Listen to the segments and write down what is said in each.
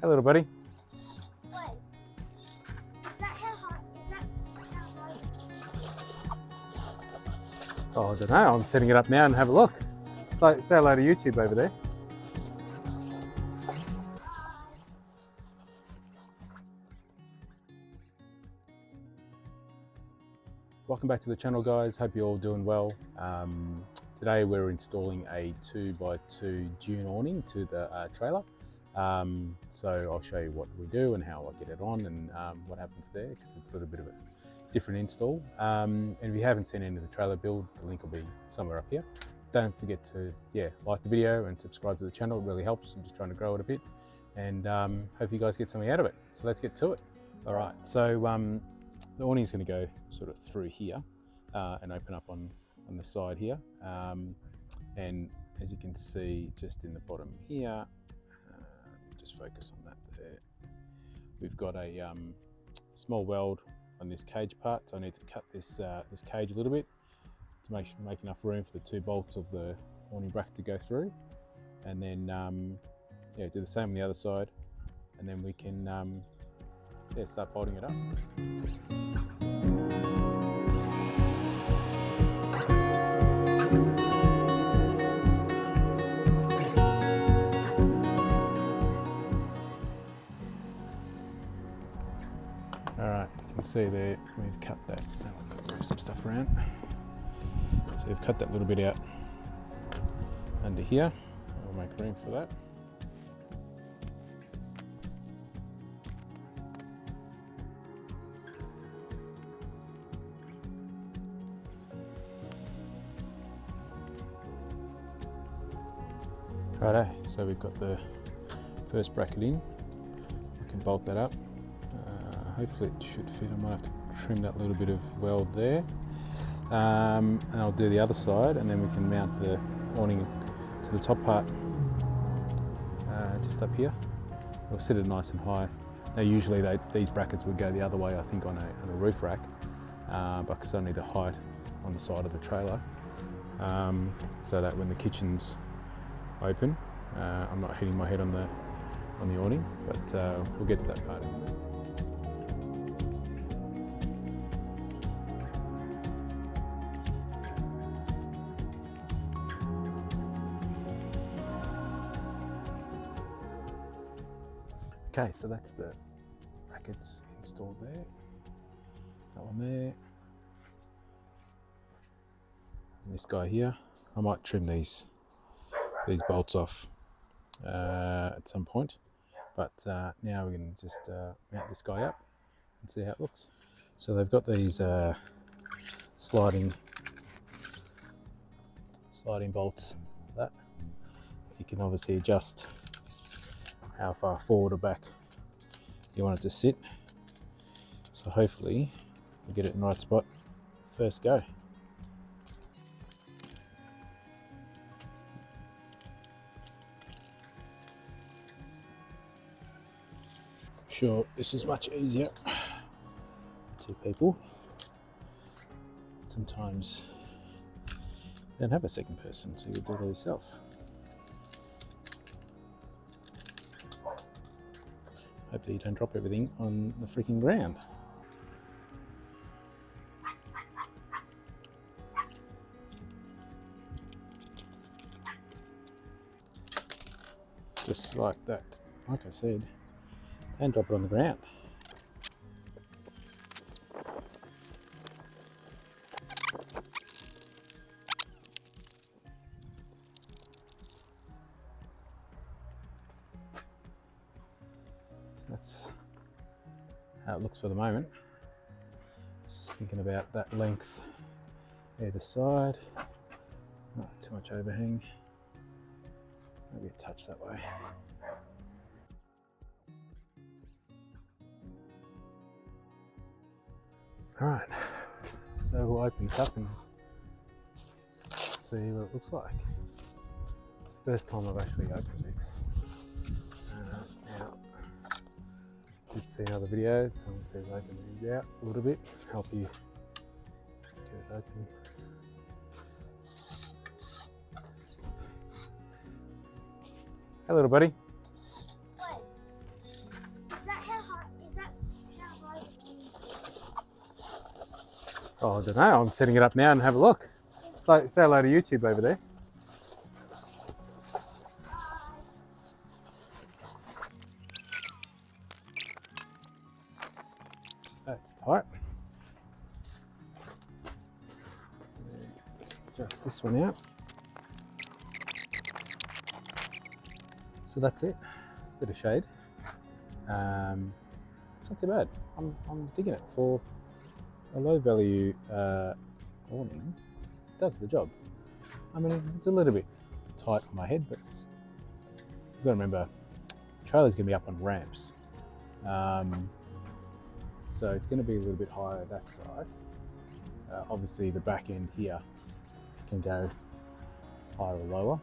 Hey, little buddy. Wait. Is that how high? Is that how high? Oh, I don't know. I'm setting it up now and have a look. Say hello to YouTube over there. Welcome back to the channel, guys. Hope you're all doing well. Today we're installing a 2x2 Dune awning to the trailer. So I'll show you what we do and how I get it on and what happens there, because it's a little bit of a different install. And if you haven't seen any of the trailer build, the link will be somewhere up here. Don't forget to like the video and subscribe to the channel. It really helps. I'm just trying to grow it a bit, and hope you guys get something out of it. So let's get to it. All right, so the awning is going to go sort of through here and open up on the side here, and as you can see just in the bottom here, just focus on that there, we've got a small weld on this cage part, so I need to cut this cage a little bit to make enough room for the 2 bolts of the awning bracket to go through, and then do the same on the other side, and then we can start bolting it up. Alright, you can see there we've cut that. I'll move some stuff around. So we've cut that little bit out under here. We'll make room for that. Righto, so we've got the first bracket in. We can bolt that up. Hopefully it should fit. I might have to trim that little bit of weld there. And I'll do the other side, and then we can mount the awning to the top part just up here. We'll sit it nice and high. Now usually these brackets would go the other way, I think, on a roof rack, but because I need the height on the side of the trailer, so that when the kitchen's open, I'm not hitting my head on the awning, but we'll get to that part. Okay, so that's the brackets installed there. That one there. And this guy here. I might trim these bolts off at some point, but now we're going to just mount this guy up and see how it looks. So they've got these sliding bolts like that. You can obviously adjust how far forward or back you want it to sit. So hopefully we'll get it in the right spot first go. Sure, this is much easier. 2 people. Sometimes you don't have a second person, so you do it yourself. Hope that you don't drop everything on the freaking ground. Just like that. Like I said, don't drop it on the ground. That's how it looks for the moment. Just thinking about that length either side. Not too much overhang. Maybe a touch that way. Alright, so we'll open this up and see what it looks like. It's the first time I've actually opened this. Now, you've seen other videos, so I'm going to open these out a little bit, help you get it open. Hey, little buddy. Wait. Oh, I don't know. I'm setting it up now and have a look. Say hello to YouTube over there. That's tight. Adjust this one out. So that's it. It's a bit of shade. It's not too bad. I'm digging it for a low value awning. It does the job. I mean, it's a little bit tight on my head, but you've got to remember, the trailer's going to be up on ramps. So it's going to be a little bit higher that side. Obviously the back end here can go higher or lower.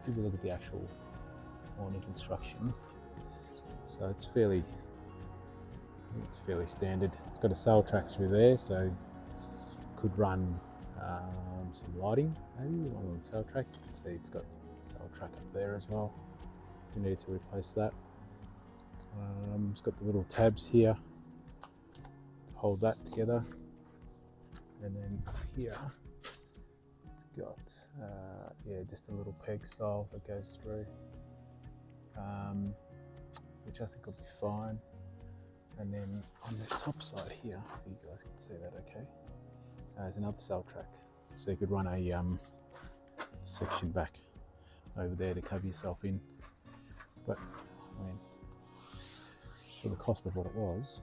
Give you a look at the actual awning construction. So it's fairly standard. It's got a sail track through there, so could run some lighting maybe along the sail track. You can see it's got a sail track up there as well. We need to replace that. It's got the little tabs here to hold that together, and then up here it's got yeah, just a little peg style that goes through, which I think will be fine. And then on the top side here, I think you guys can see that okay, there's another sail track, so you could run a section back over there to cover yourself in. But I mean, for the cost of what it was,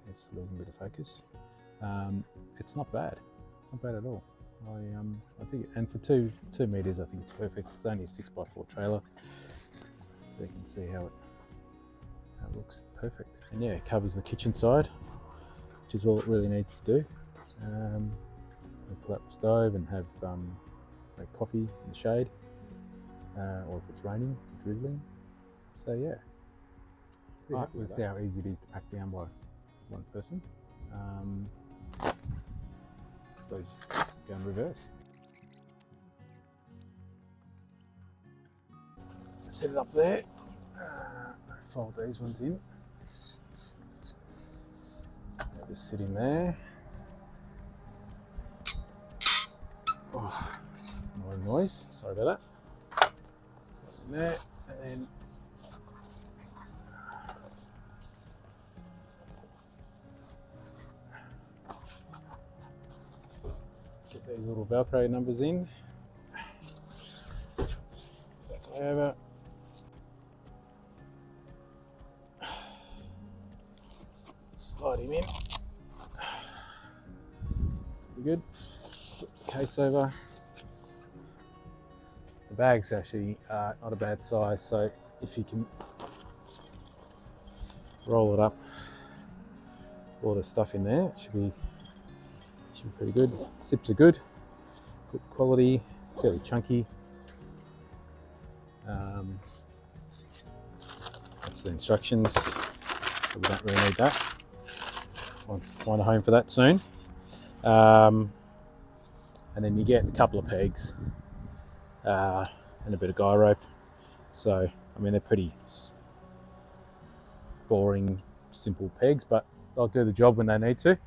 it's losing a bit of focus. It's not bad. It's not bad at all. I think, and for two meters, I think it's perfect. It's only a 6x4 trailer, so you can see how it looks perfect. And yeah, it covers the kitchen side, which is all it really needs to do. Pull out the stove and have make coffee in the shade, or if it's raining, drizzling. So yeah. Right, let's see how easy it is to pack down by one person. I suppose go in reverse. Set it up there. Fold these ones in. They'll just sit in there. Oh, annoying noise. Sorry about that. In there, and then these little Velcro numbers in. Back over. Slide him in. Pretty good. Put the case over. The bag's actually not a bad size, so if you can roll it up, all the stuff in there, it should be pretty good. Zips are good quality, fairly chunky. That's the instructions. We don't really need that. Find a home for that soon. And then you get a couple of pegs and a bit of guy rope. So I mean, they're pretty boring, simple pegs, but they'll do the job when they need to.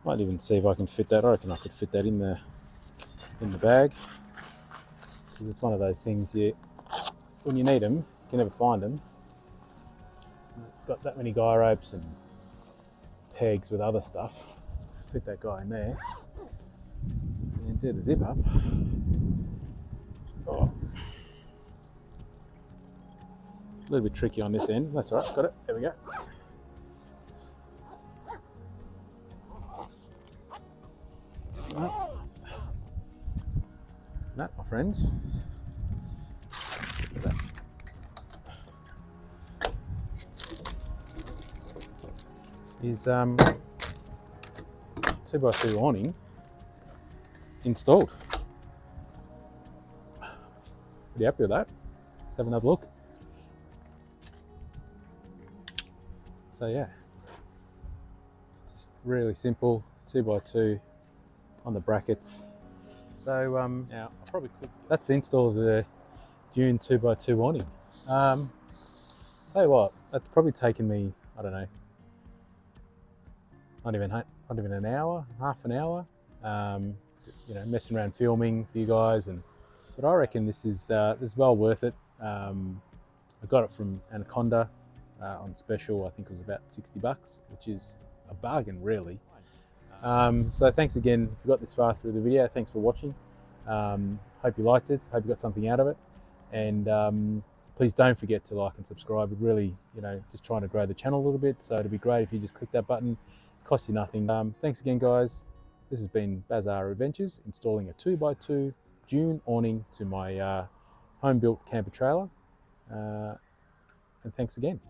Might even see if I can fit that. I reckon I could fit that in the bag, because it's one of those things when you need them, you can never find them. Got that many guy ropes and pegs with other stuff. Fit that guy in there and do the zip up. Oh. A little bit tricky on this end. That's all right. Got it. There we go. That, my friends, is 2x2 awning installed. Pretty happy with that. Let's have another look. So yeah, just really simple 2x2 on the brackets. So now I probably could. That's the install of the Dune 2x2 awning. Tell you what, that's probably taken me, I don't know, not even an hour, half an hour. You know, messing around filming for you guys, but I reckon this is well worth it. I got it from Anaconda on special. I think it was about $60, which is a bargain, really. So thanks again if you got this far through the video. Thanks for watching. Hope you liked it. Hope you got something out of it. And please don't forget to like and subscribe. We're really, you know, just trying to grow the channel a little bit. So it'd be great if you just click that button. It costs you nothing. Thanks again, guys. This has been BAZ-R Adventures, installing a 2x2 Dune awning to my home-built camper trailer. And thanks again.